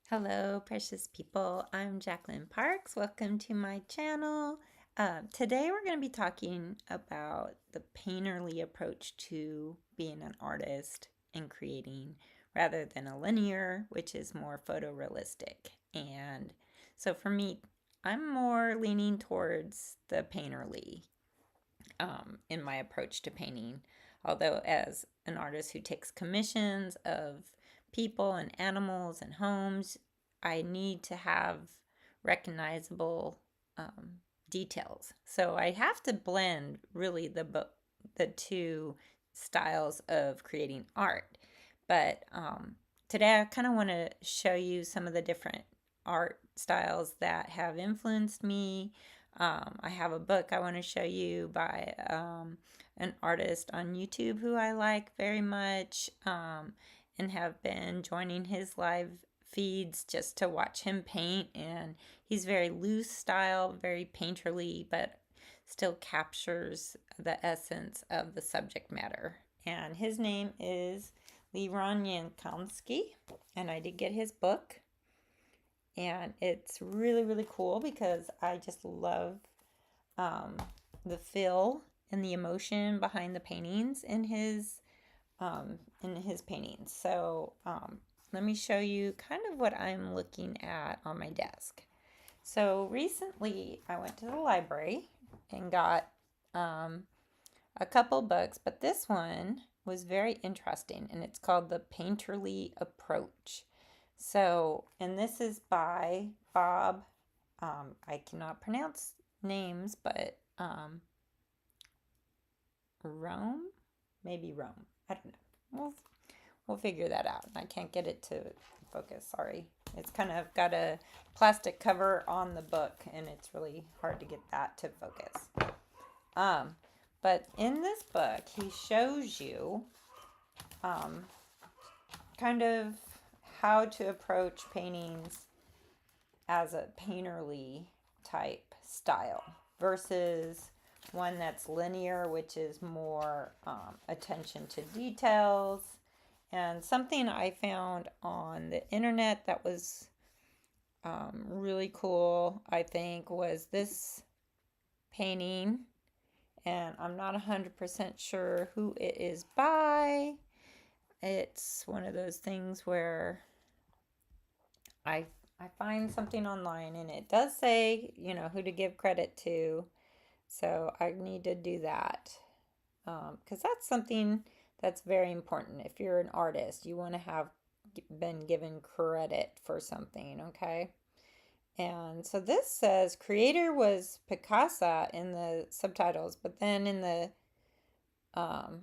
Hello, precious people. I'm Jacqueline Parks. Welcome to my channel. Today we're going to be talking about the painterly approach to being an artist and creating rather than a linear, which is more photorealistic. And so for me, I'm more leaning towards the painterly in my approach to painting. Although, as an artist who takes commissions of people and animals and homes, I need to have recognizable details. So I have to blend really the two styles of creating art. But today I kind of want to show you some of the different art styles that have influenced me. I have a book I want to show you by an artist on YouTube who I like very much, and have been joining his live feeds just to watch him paint. And he's very loose style, very painterly, but still captures the essence of the subject matter. And his name is Leron Yankomsky, and I did get his book. And it's really, really cool because I just love um, the feel and the emotion behind the paintings in his paintings. So let me show you kind of what I'm looking at on my desk. So recently I went to the library and got a couple books, but this one was very interesting, and it's called The Painterly Approach. So, and this is by Bob. I cannot pronounce names, but Rome, maybe Rome. I don't know. We'll figure that out. I can't get it to focus. Sorry, it's kind of got a plastic cover on the book, and it's really hard to get that to focus. But in this book, he shows you kind of how to approach paintings as a painterly type style versus one that's linear, which is more attention to details. And something I found on the internet that was really cool, I think, was this painting. And I'm not 100% sure who it is by. It's one of those things where I I find something online and it does say, who to give credit to. So I need to do that because that's something that's very important. If you're an artist, you want to have been given credit for something, okay? And so this says creator was Picasso in the subtitles, but then um,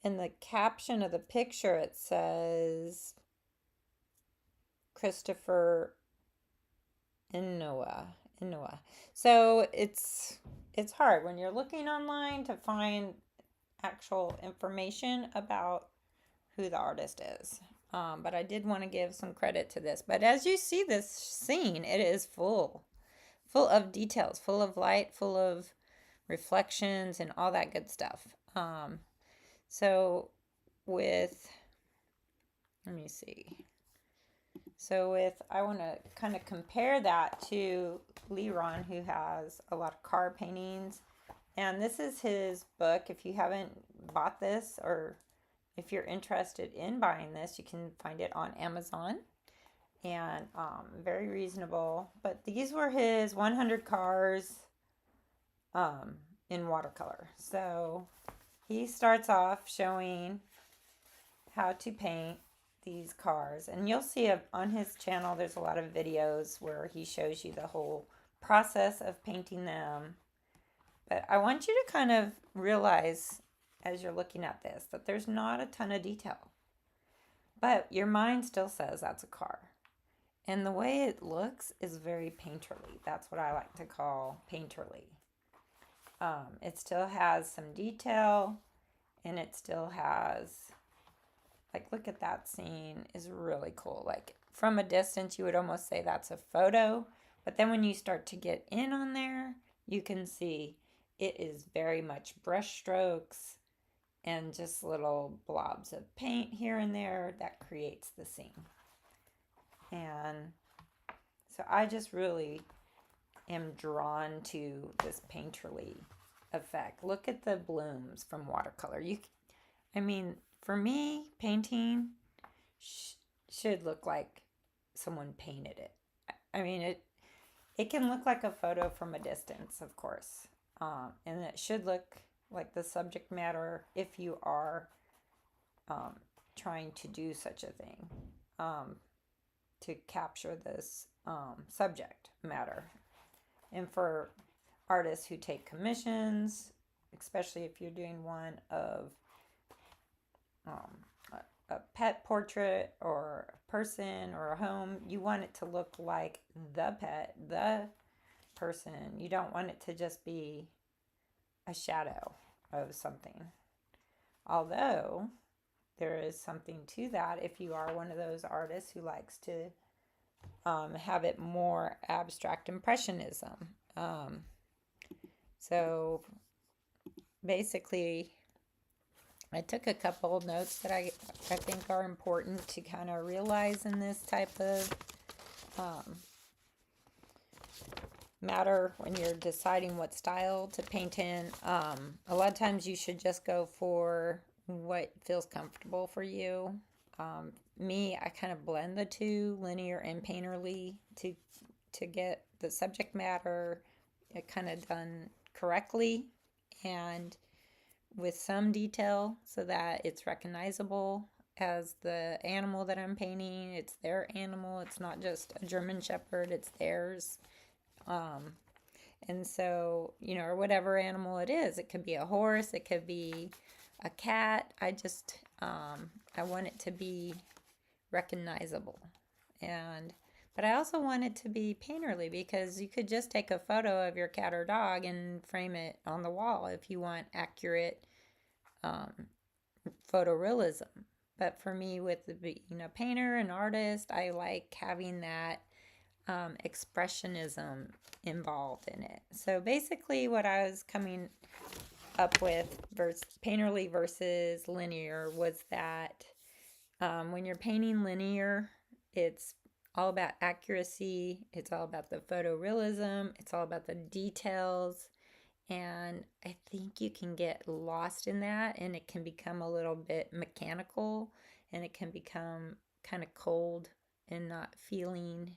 in the caption of the picture it says Christopher Inouye. So it's hard when you're looking online to find actual information about who the artist is. But I did want to give some credit to this. But as you see this scene, it is full of details, full of light, full of reflections and all that good stuff. So with, let me see. So I want to kind of compare that to Leron, who has a lot of car paintings. And this is his book. If you haven't bought this, or if you're interested in buying this, you can find it on Amazon. And very reasonable. But these were his 100 cars in watercolor. So he starts off showing how to paint these cars, and you'll see on his channel there's a lot of videos where he shows you the whole process of painting them. But I want you to kind of realize as you're looking at this that there's not a ton of detail, but your mind still says that's a car, and the way it looks is very painterly. That's what I like to call painterly. It still has some detail, and it still has, like, look at that scene, is really cool. Like, from a distance, you would almost say that's a photo. But then when you start to get in on there, you can see it is very much brush strokes and just little blobs of paint here and there that creates the scene. And so I just really am drawn to this painterly effect. Look at the blooms from watercolor. I mean, for me, painting should look like someone painted it. I mean, it can look like a photo from a distance, of course, and it should look like the subject matter if you are um, trying to do such a thing, um, to capture this subject matter. And for artists who take commissions, especially if you're doing one of um, a pet portrait or a person or a home, you want it to look like the pet, the person. You don't want it to just be a shadow of something. Although there is something to that if you are one of those artists who likes to have it more abstract impressionism. So basically, I took a couple of notes that I think are important to kind of realize in this type of matter when you're deciding what style to paint in. A lot of times you should just go for what feels comfortable for you. Me, I kind of blend the two, linear and painterly, to get the subject matter kind of done correctly and with some detail so that it's recognizable as the animal that I'm painting. It's their animal. It's not just a German Shepherd, it's theirs. And so, or whatever animal it is, it could be a horse, it could be a cat. I want it to be recognizable. But I also want it to be painterly because you could just take a photo of your cat or dog and frame it on the wall if you want accurate photorealism. But for me, with being a painter and artist, I like having that expressionism involved in it. So basically, what I was coming up with painterly versus linear was that when you're painting linear, it's all about accuracy, it's all about the photorealism, it's all about the details. And I think you can get lost in that, and it can become a little bit mechanical, and it can become kind of cold and not feeling.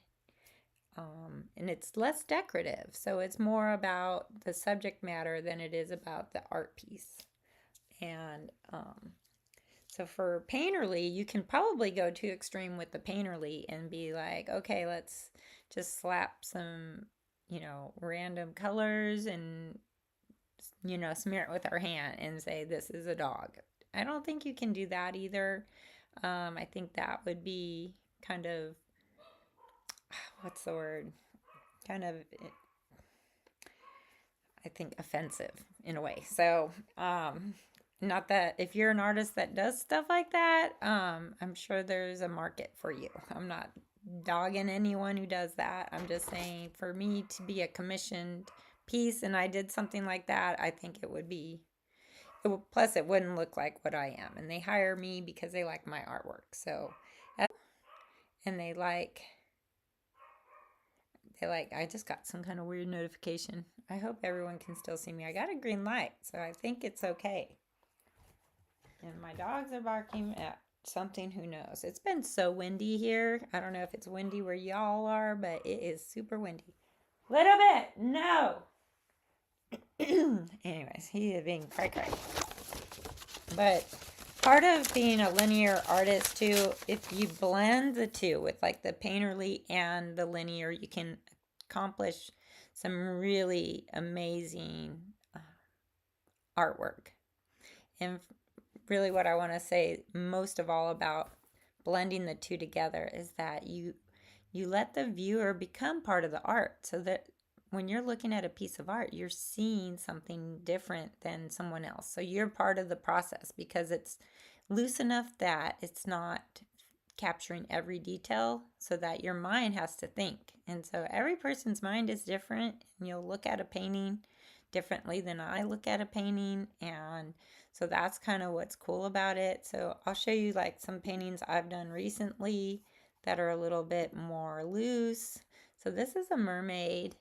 And it's less decorative. So it's more about the subject matter than it is about the art piece. And so for painterly, you can probably go too extreme with the painterly and be like, okay, let's just slap some, random colors and, smear it with our hand and say, this is a dog. I don't think you can do that either. I think that would be kind of, what's the word? Kind of, I think, offensive in a way. So, not that if you're an artist that does stuff like that, I'm sure there's a market for you. I'm not dogging anyone who does that. I'm just saying for me to be a commissioned piece and I did something like that, I think it would be, plus it wouldn't look like what I am. And they hire me because they like my artwork. So, and I just got some kind of weird notification. I hope everyone can still see me. I got a green light, so I think it's okay. And my dogs are barking at something, who knows. It's been so windy here. I don't know if it's windy where y'all are, but it is super windy. Little bit, no. Anyways, he is being cray. But part of being a linear artist too, if you blend the two with like the painterly and the linear, you can accomplish some really amazing artwork. And really what I want to say most of all about blending the two together is that you let the viewer become part of the art, so that when you're looking at a piece of art, you're seeing something different than someone else. So you're part of the process because it's loose enough that it's not capturing every detail, so that your mind has to think. And so every person's mind is different, and you'll look at a painting differently than I look at a painting. And so that's kind of what's cool about it. So I'll show you like some paintings I've done recently that are a little bit more loose. So this is a mermaid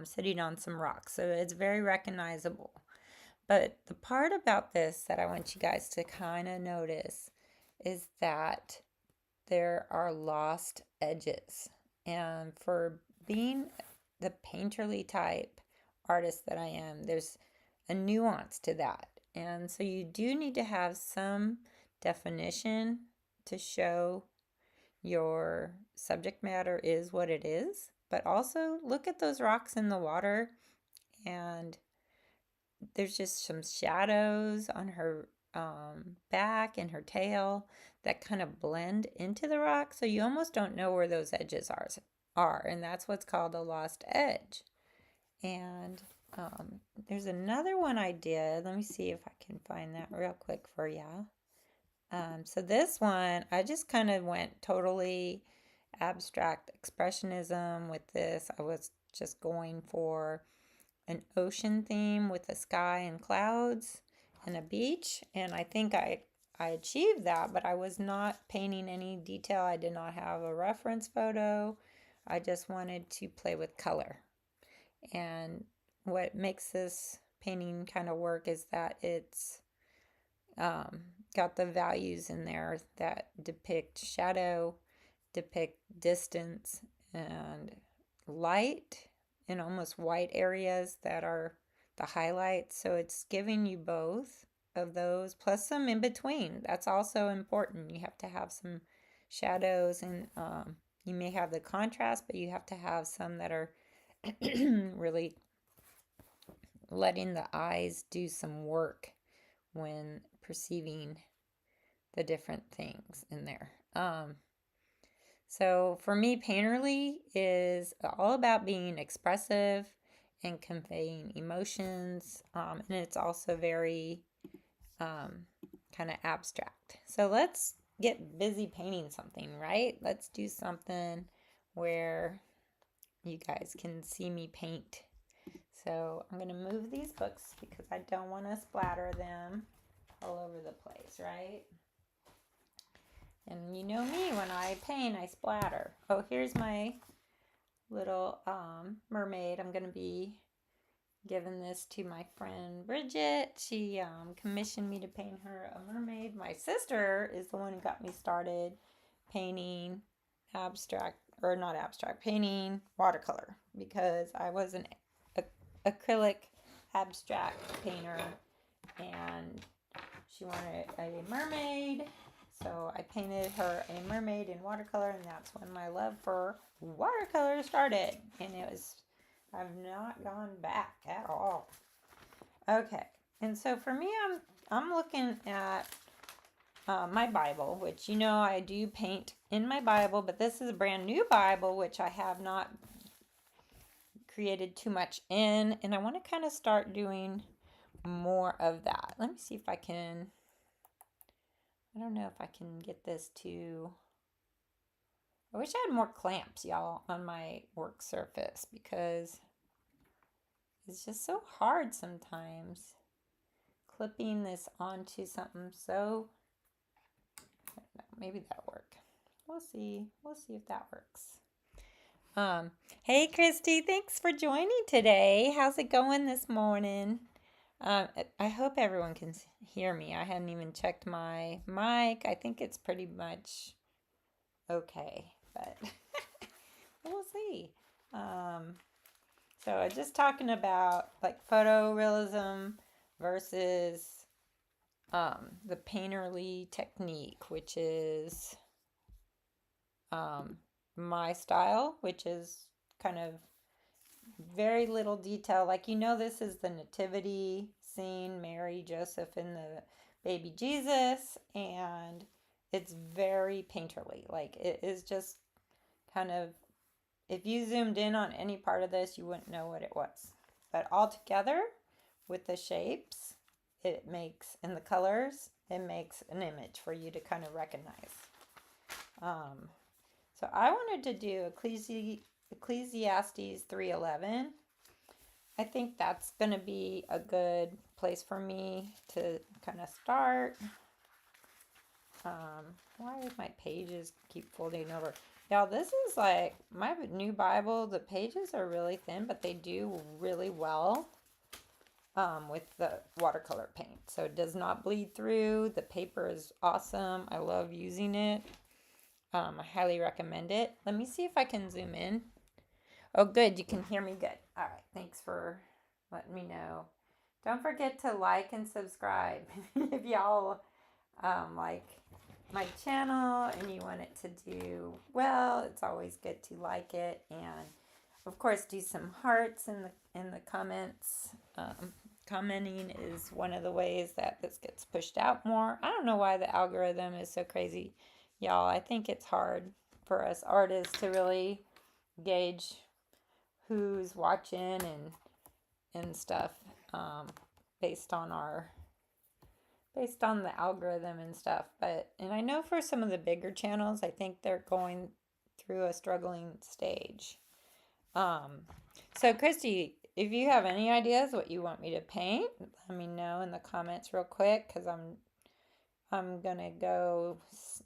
sitting on some rocks. So it's very recognizable. But the part about this that I want you guys to kind of notice is that there are lost edges. And for being the painterly type artist that I am, there's a nuance to that. And so you do need to have some definition to show your subject matter is what it is. But also look at those rocks in the water, and there's just some shadows on her back and her tail that kind of blend into the rock, so you almost don't know where those edges are, and that's what's called a lost edge. And there's another one I did. Let me see if I can find that real quick for you. So this one, I just kind of went totally abstract expressionism with this. I was just going for an ocean theme with the sky and clouds and a beach, and I think I achieved that, but I was not painting any detail. I did not have a reference photo. I just wanted to play with color. And what makes this painting kind of work is that it's got the values in there that depict shadow, depict distance, and light in almost white areas that are the highlights. So it's giving you both of those plus some in between. That's also important. You have to have some shadows, and you may have the contrast, but you have to have some that are really letting the eyes do some work when perceiving the different things in there. So for me, painterly is all about being expressive and conveying emotions, and it's also very kind of abstract. So let's get busy painting something, right? Let's do something where you guys can see me paint. So I'm going to move these books because I don't want to splatter them all over the place, right? And you know me, when I paint, I splatter. Oh, here's my little mermaid. I'm going to be giving this to my friend Bridget. She commissioned me to paint her a mermaid. My sister is the one who got me started painting painting watercolor, because I was an acrylic abstract painter, and she wanted a mermaid. So I painted her a mermaid in watercolor, and that's when my love for watercolor started. And I've not gone back at all. Okay, and so for me, I'm looking at my Bible, which I do paint in my Bible, but this is a brand new Bible, which I have not created too much in, and I want to kind of start doing more of that. Let me see if I can. I don't know if I can get this to. I wish I had more clamps, y'all, on my work surface, because it's just so hard sometimes clipping this onto something. So I don't know, maybe that'll work. We'll see if that works. Hey Christy, thanks for joining today. How's it going this morning? I hope everyone can hear me. I hadn't even checked my mic. I think it's pretty much okay, but we'll see. So I'm just talking about like photorealism versus the painterly technique, which is my style, which is kind of very little detail. Like, this is the nativity scene, Mary, Joseph, and the baby Jesus, and it's very painterly. Like, it is just kind of, if you zoomed in on any part of this, you wouldn't know what it was. But all together with the shapes, and the colors, it makes an image for you to kind of recognize. So I wanted to do Ecclesiastes 3:11. I think that's going to be a good place for me to kind of start. Why do my pages keep folding over? Y'all, this is like my new Bible. The pages are really thin, but they do really well with the watercolor paint. So it does not bleed through. The paper is awesome. I love using it. I highly recommend it. Let me see if I can zoom in. Oh, good. You can hear me good. All right. Thanks for letting me know. Don't forget to like and subscribe if y'all like my channel and you want it to do well. It's always good to like it, and of course do some hearts in the comments. Commenting is one of the ways that this gets pushed out more. I don't know why the algorithm is so crazy, y'all. I think it's hard for us artists to really gauge who's watching and stuff, based on the algorithm and stuff. But and I know for some of the bigger channels, I think they're going through a struggling stage. So Christy, if you have any ideas what you want me to paint, let me know in the comments real quick, because I'm gonna go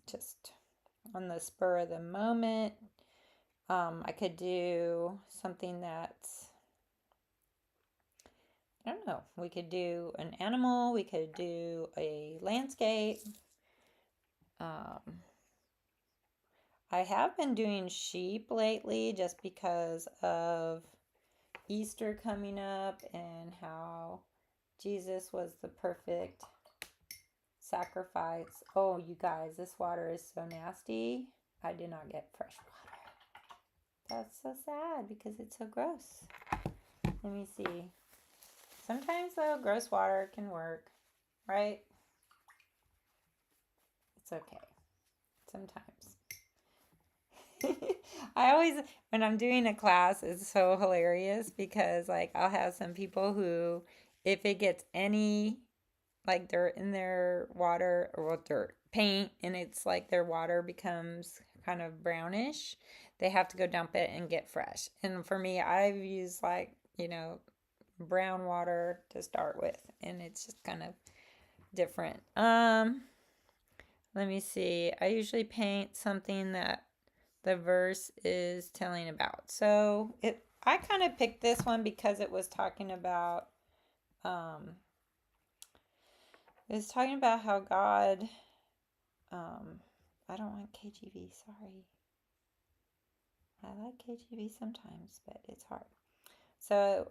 just on the spur of the moment. I could do something that's, I don't know, we could do an animal, we could do a landscape. I have been doing sheep lately just because of Easter coming up and how Jesus was the perfect sacrifice. Oh, you guys, this water is so nasty. I did not get fresh water. That's so sad because it's so gross. Let me see. Sometimes, though, gross water can work, right? It's okay. Sometimes. I always, when I'm doing a class, it's so hilarious because, like, I'll have some people who, if it gets any, like, dirt in their water, or well, dirt, paint, and it's like their water becomes kind of brownish, they have to go dump it and get fresh. And for me, I've used, like, brown water to start with, and it's just kind of different. Let me see. I usually paint something that the verse is telling about. So I kind of picked this one because it was talking about how God, I don't want KGV, sorry. I like KGV sometimes, but it's hard. So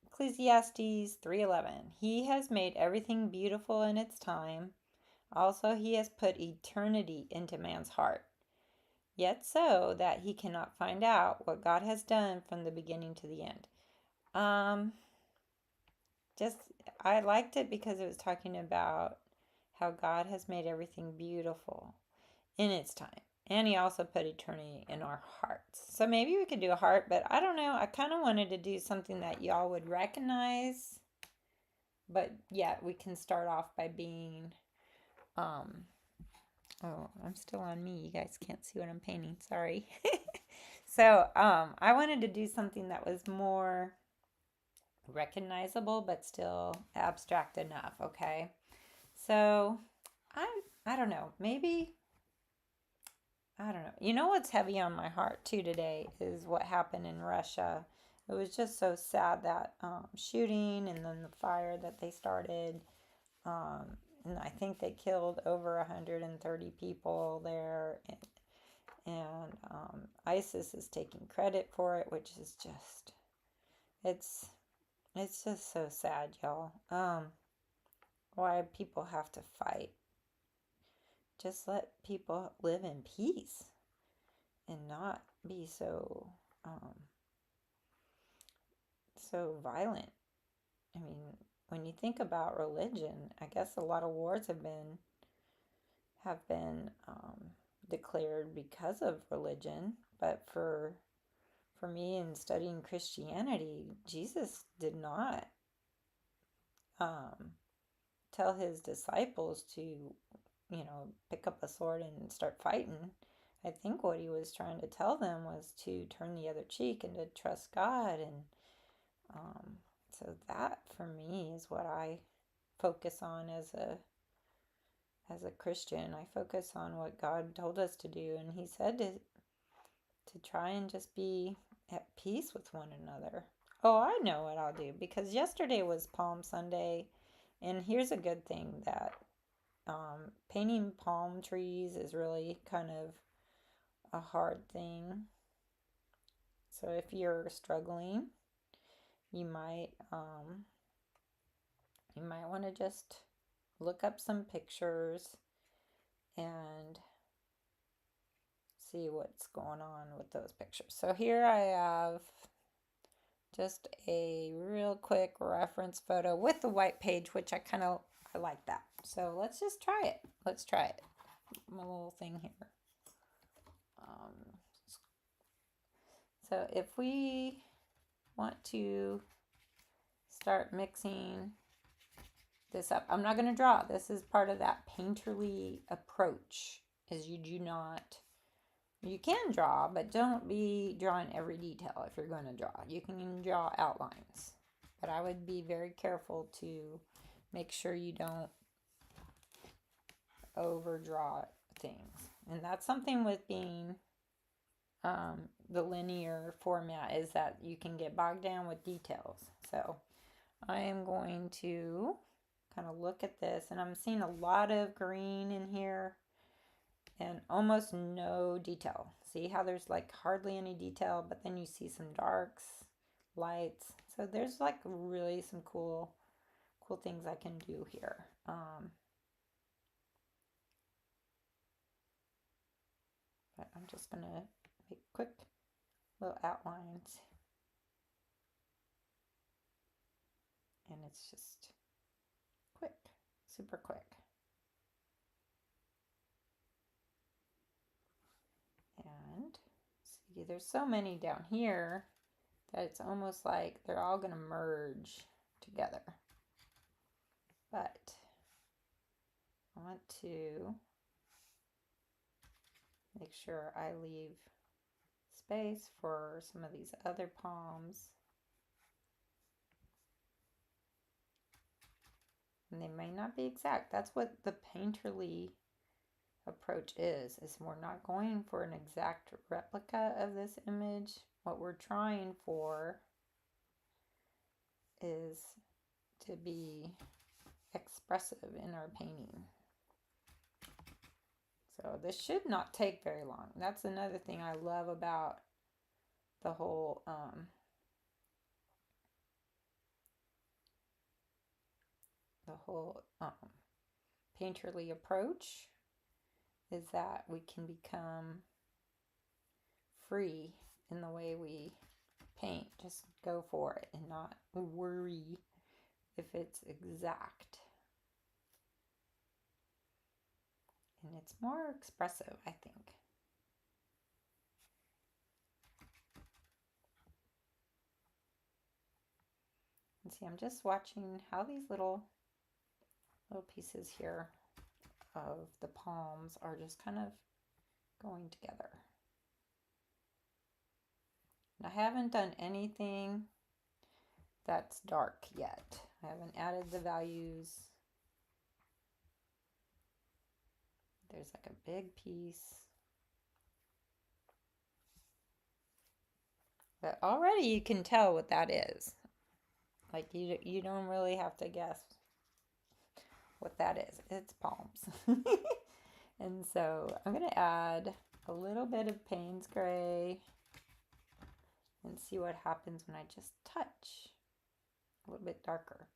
Ecclesiastes 3:11. He has made everything beautiful in its time. Also, he has put eternity into man's heart, yet so that he cannot find out what God has done from the beginning to the end. Just I liked it because it was talking about how God has made everything beautiful in its time. And he also put eternity in our hearts. So maybe we could do a heart, but I don't know. I kind of wanted to do something that y'all would recognize. But yeah, we can start off by being, oh, I'm still on me. You guys can't see what I'm painting. Sorry. So I wanted to do something that was more recognizable, but still abstract enough. Okay. So I don't know. Maybe I don't know. You know what's heavy on my heart too today is what happened in Russia. It was just so sad, that shooting and then the fire that they started. And I think they killed over 130 people there. And ISIS is taking credit for it, which is just, it's just so sad, y'all. Why people have to fight. Just let people live in peace and not be so so violent. I mean, when you think about religion, I guess a lot of wars have been declared because of religion. But for me, in studying Christianity, Jesus did not tell his disciples to, pick up a sword and start fighting. I think what he was trying to tell them was to turn the other cheek and to trust God. And so that for me is what I focus on as a Christian, I focus on what God told us to do, and He said to try and just be at peace with one another. Oh, I know what I'll do because yesterday was Palm Sunday, and here's a good thing that painting palm trees is really kind of a hard thing. So if you're struggling, you might want to just look up some pictures and see what's going on with those pictures. So here I have just a real quick reference photo with the white page, which I like that. So let's just try it. Let's try it. My little thing here. So if we want to start mixing this up, I'm not going to draw. This is part of that painterly approach, is you can draw, but don't be drawing every detail if you're going to draw. You can draw outlines, but I would be very careful to make sure you don't overdraw things. And that's something with being the linear format, is that you can get bogged down with details. So I am going to kind of look at this, and I'm seeing a lot of green in here and almost no detail. See how there's like hardly any detail, but then you see some darks, lights. So there's like really some cool things I can do here. But I'm just gonna make quick little outlines, and it's just quick, super quick. And see, there's so many down here that it's almost like they're all gonna merge together. But I want to make sure I leave space for some of these other palms. And they may not be exact. That's what the painterly approach is we're not going for an exact replica of this image. What we're trying for is to be expressive in our painting. So this should not take very long. That's another thing I love about the whole painterly approach, is that we can become free in the way we paint. Just go for it and not worry if it's exact. And it's more expressive, I think. And see, I'm just watching how these little pieces here of the palms are just kind of going together. And I haven't done anything that's dark yet. I haven't added the values. There's like a big piece. But already you can tell what that is. Like you don't really have to guess what that is. It's palms. And so I'm going to add a little bit of Payne's Gray and see what happens when I just touch a little bit darker.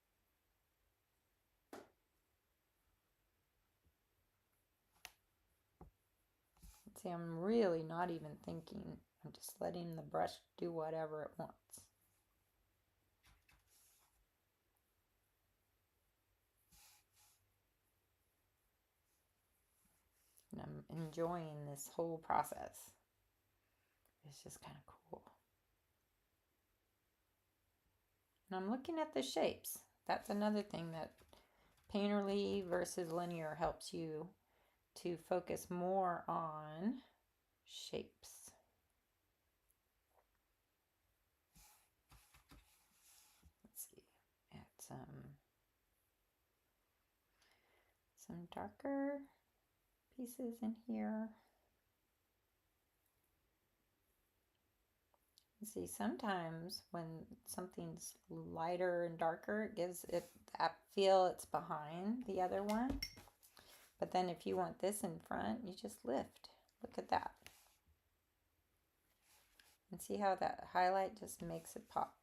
See, I'm really not even thinking. I'm just letting the brush do whatever it wants. And I'm enjoying this whole process. It's just kind of cool. And I'm looking at the shapes. That's another thing that painterly versus linear helps you to focus more on shapes. Let's see, add some some darker pieces in here. See, sometimes when something's lighter and darker, it gives it that feel it's behind the other one. But then if you want this in front, you just lift. Look at that. And see how that highlight just makes it pop.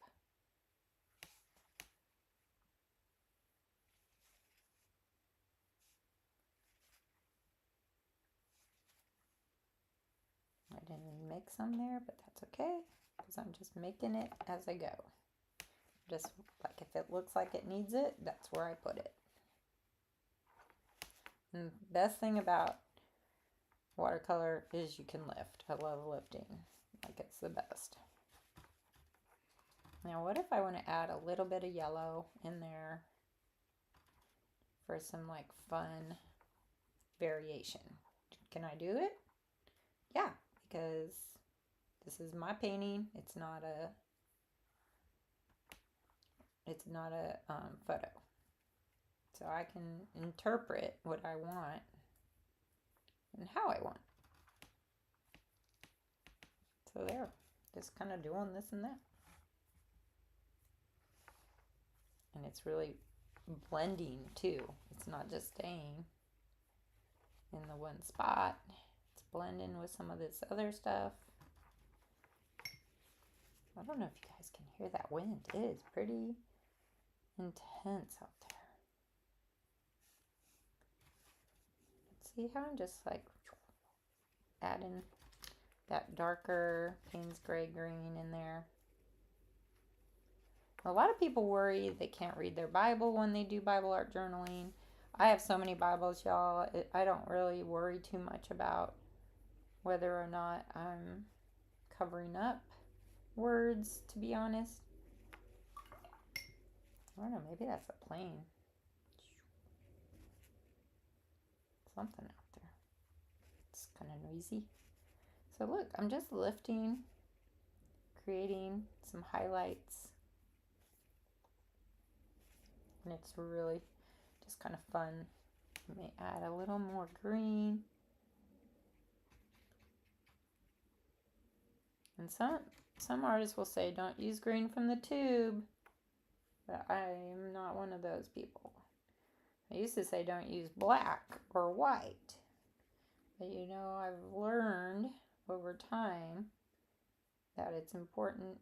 I didn't make some there, but that's okay, because I'm just making it as I go. Just like if it looks like it needs it, that's where I put it. And the best thing about watercolor is you can lift. I love lifting. Like, it's the best. Now what if I want to add a little bit of yellow in there for some like fun variation? Can I do it? Yeah, because this is my painting. It's not a photo. So I can interpret what I want and how I want. So there, just kind of doing this and that. And it's really blending too. It's not just staying in the one spot. It's blending with some of this other stuff. I don't know if you guys can hear that wind. It is pretty intense out there. See how I'm just like adding that darker Payne's gray green in there. A lot of people worry they can't read their Bible when they do Bible art journaling. I have so many Bibles, y'all. I don't really worry too much about whether or not I'm covering up words, to be honest. I don't know, maybe that's a plane. Something out there. It's kind of noisy. So look, I'm just lifting, creating some highlights. And it's really just kind of fun. I may add a little more green. And some artists will say don't use green from the tube. But I'm not one of those people. I used to say don't use black or white. But you know, I've learned over time that it's important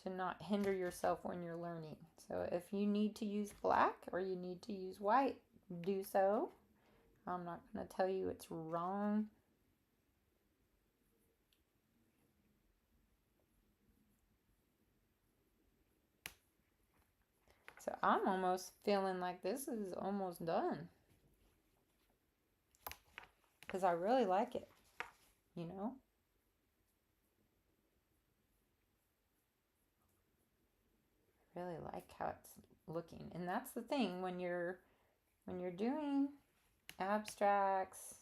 to not hinder yourself when you're learning. So if you need to use black or you need to use white, do so. I'm not going to tell you it's wrong. So I'm almost feeling like this is almost done. Because I really like it, you know? Really like how it's looking. And that's the thing when you're doing abstracts,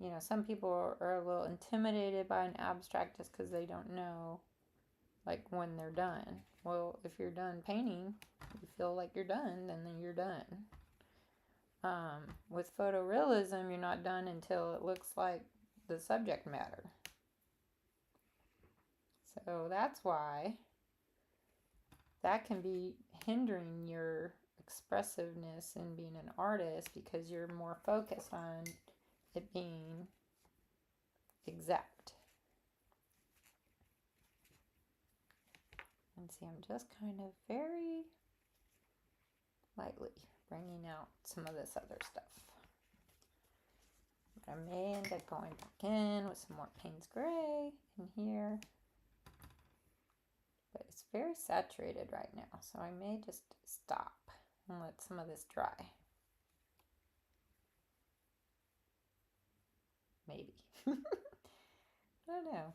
you know, some people are a little intimidated by an abstract just because they don't know like when they're done. Well, if you're done painting, you feel like you're done, and then you're done. With photorealism, you're not done until it looks like the subject matter. So that's why that can be hindering your expressiveness in being an artist, because you're more focused on it being exact. And see, I'm just kind of very lightly bringing out some of this other stuff. But I may end up going back in with some more Payne's gray in here. But it's very saturated right now, so I may just stop and let some of this dry. Maybe. I don't know.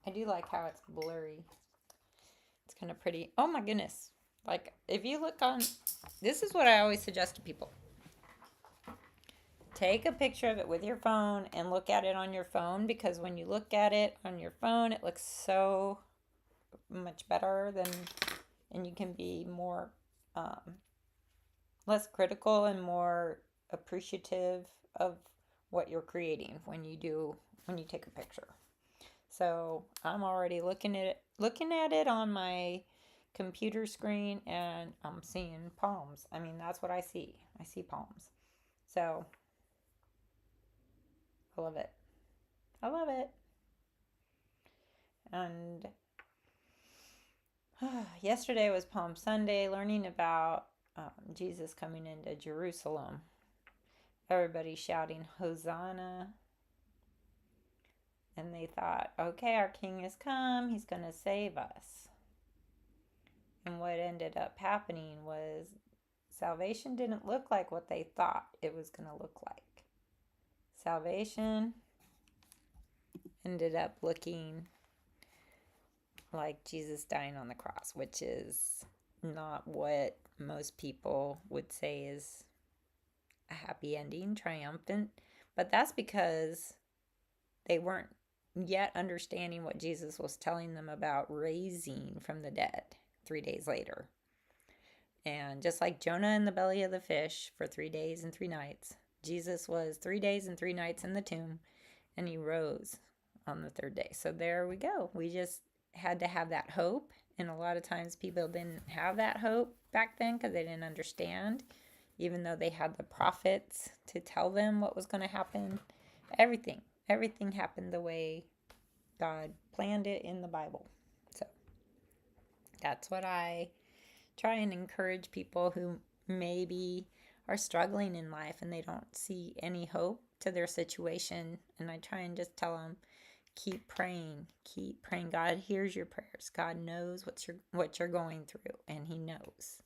I do like how it's blurry. It's kind of pretty. Oh my goodness. Like, if you look on, this is what I always suggest to people. Take a picture of it with your phone and look at it on your phone, because when you look at it on your phone, it looks so much better than, and you can be more less critical and more appreciative of what you're creating when you take a picture. So I'm already looking at it on my computer screen, and I'm seeing palms. I mean, that's what I see. I see palms. So I love it. I love it. And yesterday was Palm Sunday, learning about Jesus coming into Jerusalem. Everybody shouting Hosanna. And they thought, okay, our king has come. He's going to save us. And what ended up happening was salvation didn't look like what they thought it was going to look like. Salvation ended up looking like Jesus dying on the cross, which is not what most people would say is a happy ending, triumphant. But that's because they weren't yet understanding what Jesus was telling them about raising from the dead 3 days later. And just like Jonah in the belly of the fish for 3 days and 3 nights, Jesus was 3 days and 3 nights in the tomb, and he rose on the third day. So there we go. We just had to have that hope. And a lot of times people didn't have that hope back then because they didn't understand, even though they had the prophets to tell them what was going to happen. Everything happened the way God planned it in the Bible. So that's what I try and encourage people who maybe are struggling in life and they don't see any hope to their situation. And I try and just tell them, keep praying. God hears your prayers. God knows what you're going through, and he knows.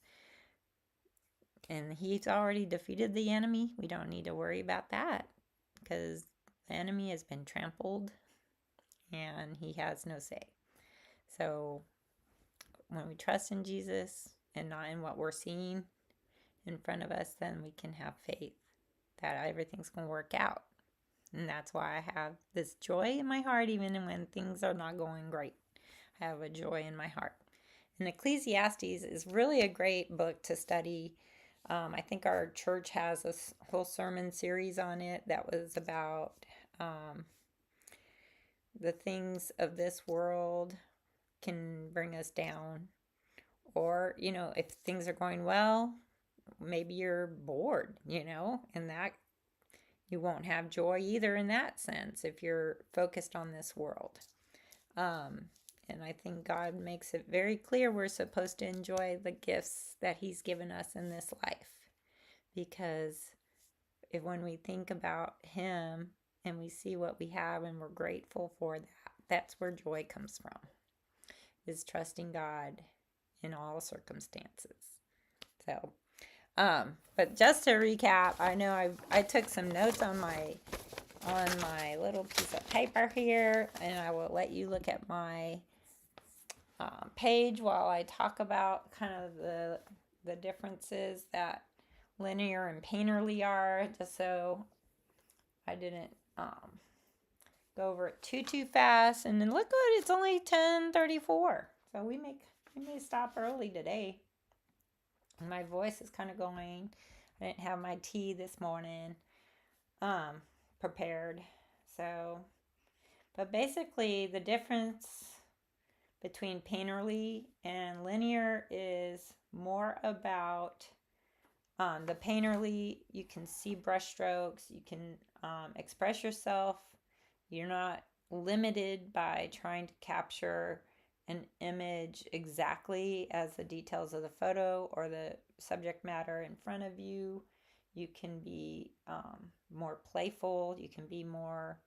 And he's already defeated the enemy. We don't need to worry about that because the enemy has been trampled and he has no say. So when we trust in Jesus and not in what we're seeing in front of us, then we can have faith that everything's going to work out. And that's why I have this joy in my heart, even when things are not going great. I have a joy in my heart. And Ecclesiastes is really a great book to study. I think our church has a whole sermon series on it that was about the things of this world can bring us down. Or, if things are going well, maybe you're bored, and that you won't have joy either in that sense if you're focused on this world. And I think God makes it very clear we're supposed to enjoy the gifts that he's given us in this life. Because when we think about him and we see what we have and we're grateful for that, that's where joy comes from, is trusting God in all circumstances. So, but just to recap, I know I took some notes on my little piece of paper here, and I will let you look at my page while I talk about kind of the differences that linear and painterly are, just so I didn't go over it too fast. And then look good, it's only 10:34, so we may stop early today. My voice is kind of going. I didn't have my tea this morning prepared. So, but basically the difference between painterly and linear is more about the painterly, you can see brush strokes, you can express yourself. You're not limited by trying to capture an image exactly as the details of the photo or the subject matter in front of you. You can be more playful. You can be more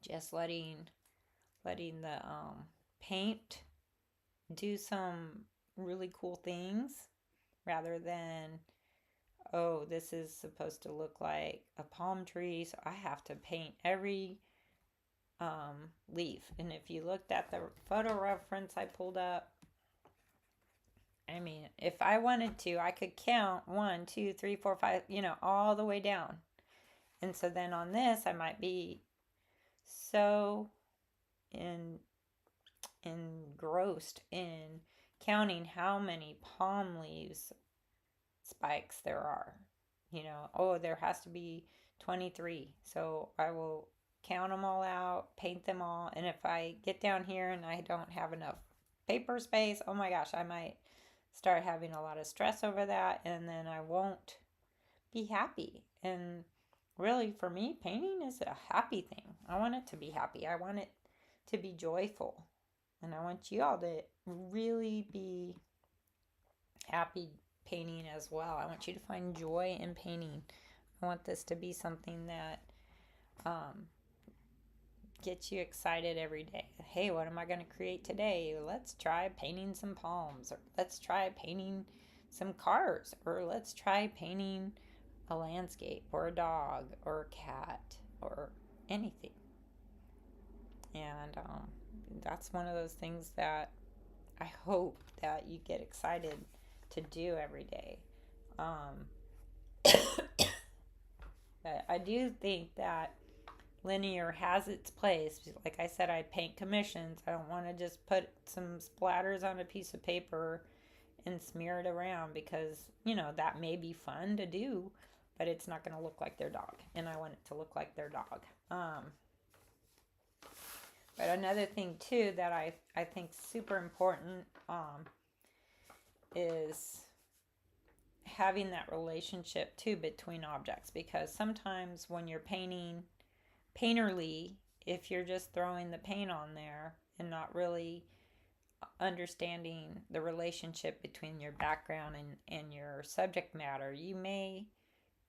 just letting the paint do some really cool things rather than, oh, this is supposed to look like a palm tree, so I have to paint every leaf. And if you looked at the photo reference I pulled up, I mean, if I wanted to, I could count 1, 2, 3, 4, 5, all the way down. And so then on this, I might be so engrossed in counting how many palm leaves spikes there are. You know, oh, there has to be 23. So I will count them all out, paint them all. And if I get down here and I don't have enough paper space, oh my gosh, I might start having a lot of stress over that. And then I won't be happy. And really, for me, painting is a happy thing. I want it to be happy. I want it to be joyful. And I want you all to really be happy painting as well. I want you to find joy in painting. I want this to be something that um, gets you excited every day. Hey, what am I going to create today? Let's try painting some palms, or let's try painting some cars, or let's try painting a landscape, or a dog, or a cat, or anything. And that's one of those things that I hope that you get excited to do every day. But I do think that linear has its place. Like I said, I paint commissions. I don't want to just put some splatters on a piece of paper and smear it around because, you know, that may be fun to do, but it's not going to look like their dog. And I want it to look like their dog. But another thing, too, that I think super important is having that relationship, too, between objects. Because sometimes when you're painting painterly, if you're just throwing the paint on there and not really understanding the relationship between your background and your subject matter, you may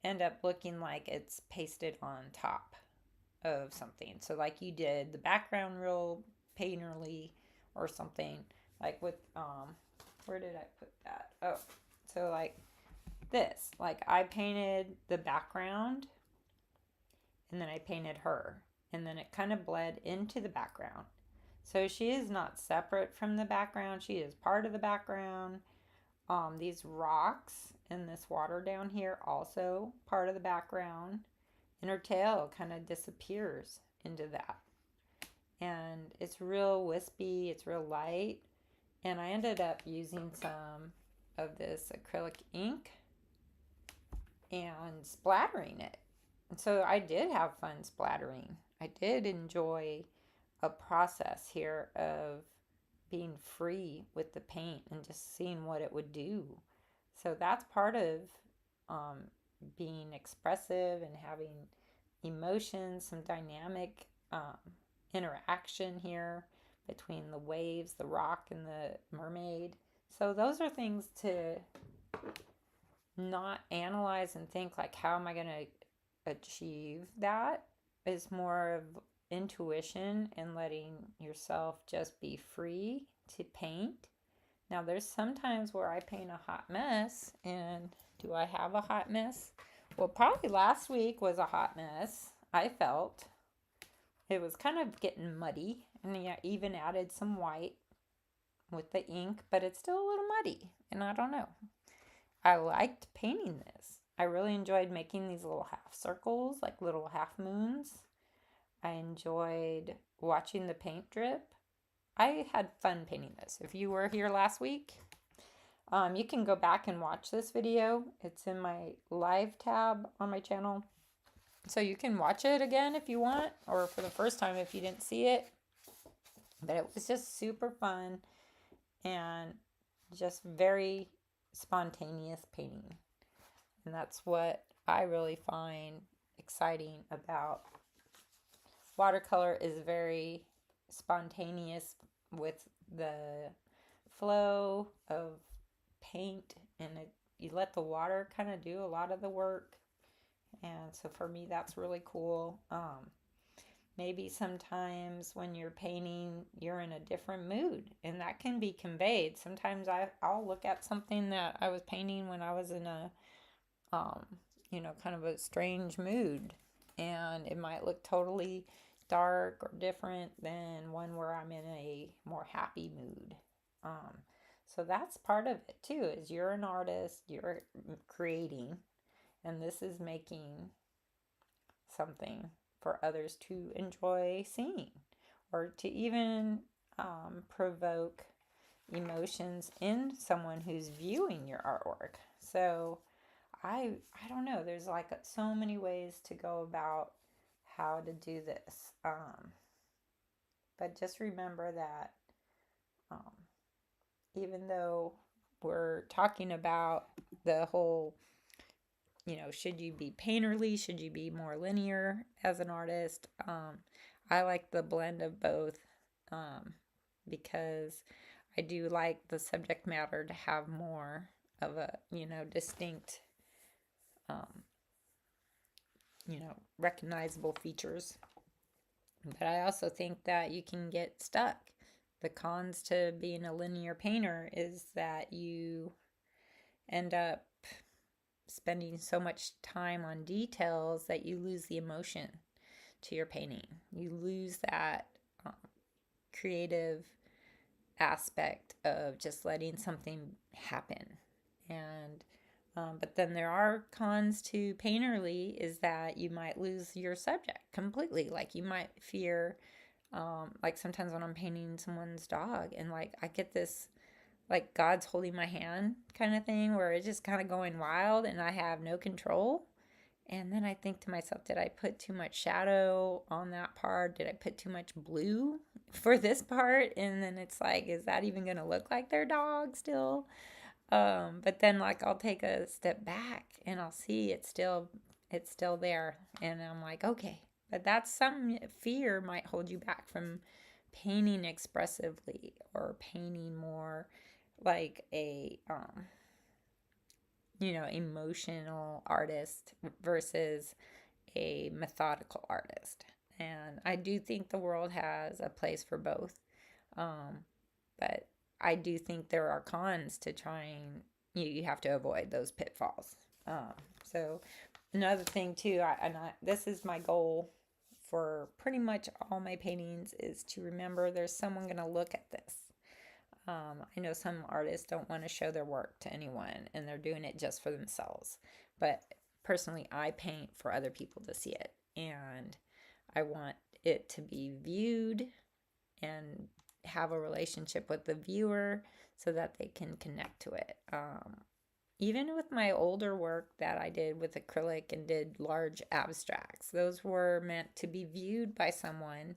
end up looking like it's pasted on top of something. So like you did the background real painterly or something, like with where did I put that? Oh, so like this, like I painted the background and then I painted her, and then it kind of bled into the background. So she is not separate from the background, she is part of the background. These rocks and this water down here also part of the background, and her tail kind of disappears into that. And it's real wispy, it's real light. And I ended up using some of this acrylic ink and splattering it. And so I did have fun splattering. I did enjoy a process here of being free with the paint and just seeing what it would do. So that's part of um, being expressive and having emotions, some dynamic interaction here between the waves, the rock, and the mermaid. So those are things to not analyze and think like, how am I going to achieve that? Is more of intuition and letting yourself just be free to paint. Now, there's sometimes where I paint a hot mess, and do I have a hot mess? Well, probably last week was a hot mess. I felt it was kind of getting muddy, and I even added some white with the ink, but it's still a little muddy, and I don't know. I liked painting this. I really enjoyed making these little half circles, like little half moons. I enjoyed watching the paint drip. I had fun painting this. If you were here last week, you can go back and watch this video. It's in my live tab on my channel. So you can watch it again if you want, or for the first time if you didn't see it. But it was just super fun and just very spontaneous painting. And that's what I really find exciting about watercolor, is very spontaneous with the flow of paint, and you let the water kind of do a lot of the work. And so for me, that's really cool. Maybe sometimes when you're painting, you're in a different mood, and that can be conveyed. Sometimes I'll look at something that I was painting when I was in a, kind of a strange mood, and it might look totally dark or different than one where I'm in a more happy mood. So that's part of it too, is you're an artist, you're creating, and this is making something for others to enjoy seeing, or to even provoke emotions in someone who's viewing your artwork. So I don't know. There's like so many ways to go about how to do this. But just remember that um, even though we're talking about the whole, should you be painterly? Should you be more linear as an artist? I like the blend of both um, because I do like the subject matter to have more of a, distinct, um, recognizable features. But I also think that you can get stuck. The cons to being a linear painter is that you end up spending so much time on details that you lose the emotion to your painting. You lose that um, creative aspect of just letting something happen. And but then there are cons to painterly is that you might lose your subject completely. Like you might fear, like sometimes when I'm painting someone's dog and like I get this like God's holding my hand kind of thing where it's just kind of going wild and I have no control. And then I think to myself, did I put too much shadow on that part? Did I put too much blue for this part? And then it's like, is that even going to look like their dog still? But then like I'll take a step back and I'll see it's still there. And I'm like, okay. But that's some fear might hold you back from painting expressively or painting more like a emotional artist versus a methodical artist. And I do think the world has a place for both. Um, but I do think there are cons to trying, you have to avoid those pitfalls. Um, so, another thing, too, this is my goal for pretty much all my paintings is to remember there's someone going to look at this. I know some artists don't want to show their work to anyone and they're doing it just for themselves. But personally, I paint for other people to see it. And I want it to be viewed and have a relationship with the viewer so that they can connect to it. Even with my older work that I did with acrylic and did large abstracts, those were meant to be viewed by someone.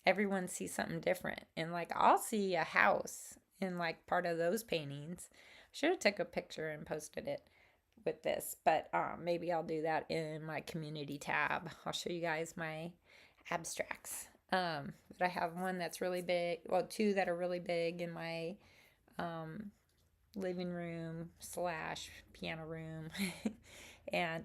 Everyone sees something different. And like I'll see a house in like part of those paintings. I should have took a picture and posted it with this, but maybe I'll do that in my community tab. I'll show you guys my abstracts. But I have one that's really big, well, two that are really big in my um, living room slash piano room. And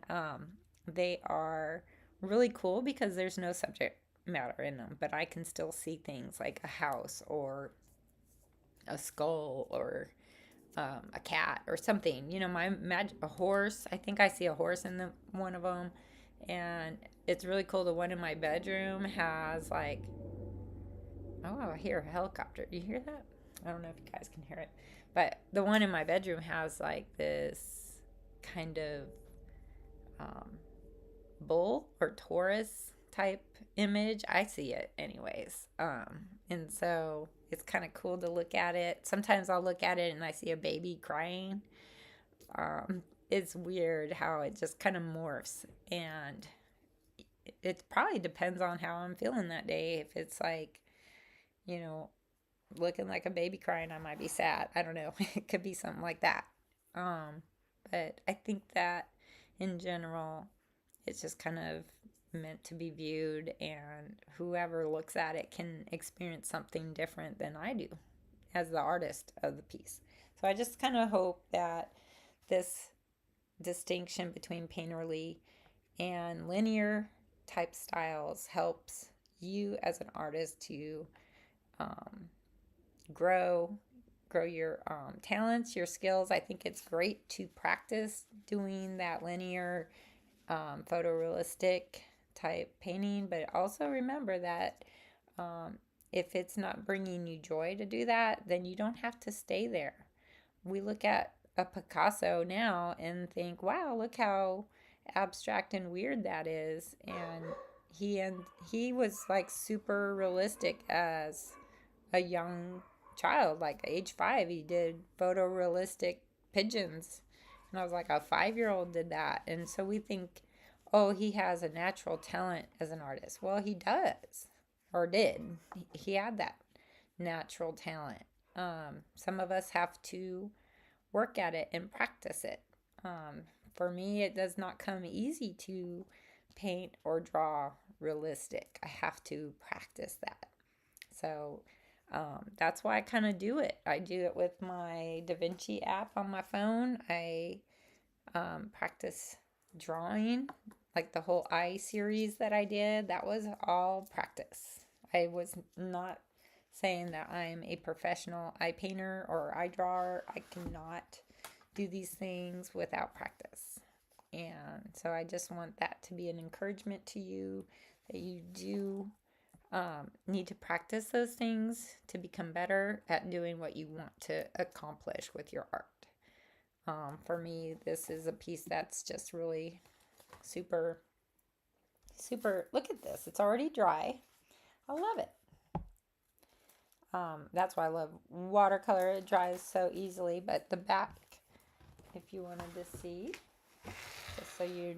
they are really cool because there's no subject matter in them, but I can still see things like a house or a skull or a cat or something. A horse. I think I see a horse in one of them, and it's really cool. The one in my bedroom has like, oh, I hear a helicopter. Do you hear that? I don't know if you guys can hear it, but the one in my bedroom has like this kind of um, bull or Taurus type image. I see it anyways. And so it's kind of cool to look at it. Sometimes I'll look at it and I see a baby crying. It's weird how it just kind of morphs, and it probably depends on how I'm feeling that day. If it's like, you know, looking like a baby crying, I might be sad. I don't know. It could be something like that. Um, but I think that in general, it's just kind of meant to be viewed, and whoever looks at it can experience something different than I do as the artist of the piece. So I just kind of hope that this distinction between painterly and linear type styles helps you as an artist to um, grow your talents, your skills. I think it's great to practice doing that linear photorealistic type painting, but also remember that if it's not bringing you joy to do that, then you don't have to stay there. We look at a Picasso now and think, wow, look how abstract and weird that is. And he was like super realistic as a young child, like age 5, he did photorealistic pigeons. And I was like, a 5-year-old did that. And so we think, oh, he has a natural talent as an artist. Well, he does, or did. He had that natural talent. Some of us have to work at it and practice it. Um, for me, it does not come easy to paint or draw realistic. I have to practice that. So that's why I kind of do it. I do it with my DaVinci app on my phone. I practice drawing, like the whole eye series that I did. That was all practice. I was not saying that I'm a professional eye painter or eye drawer. I cannot do these things without practice. And so I just want that to be an encouragement to you that you do need to practice those things to become better at doing what you want to accomplish with your art. For me, this is a piece that's just really super, super. Look at this, it's already dry. I love it. That's why I love watercolor. It dries so easily, but the back, if you wanted to see, just so you're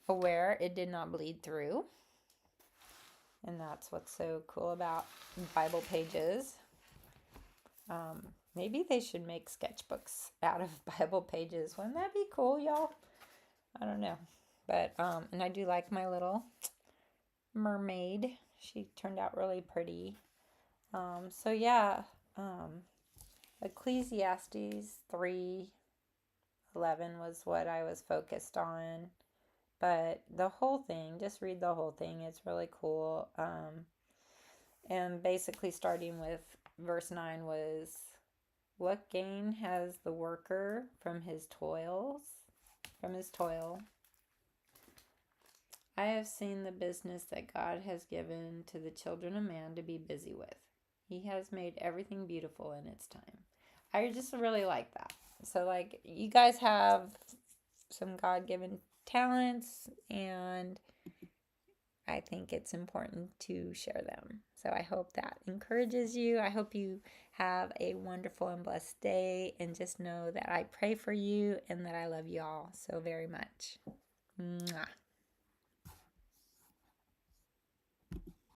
aware, it did not bleed through. And that's what's so cool about Bible pages. Maybe they should make sketchbooks out of Bible pages. Wouldn't that be cool, y'all? I don't know. But, and I do like my little mermaid. She turned out really pretty. So yeah, Ecclesiastes 3:11 was what I was focused on. But the whole thing, just read the whole thing. It's really cool. And basically starting with verse 9 was, what gain has the worker from his toils? From his toil. I have seen the business that God has given to the children of man to be busy with. He has made everything beautiful in its time. I just really like that. So, like, you guys have some God-given talents, and I think it's important to share them. So I hope that encourages you. I hope you have a wonderful and blessed day, and just know that I pray for you and that I love you all so very much. Mwah.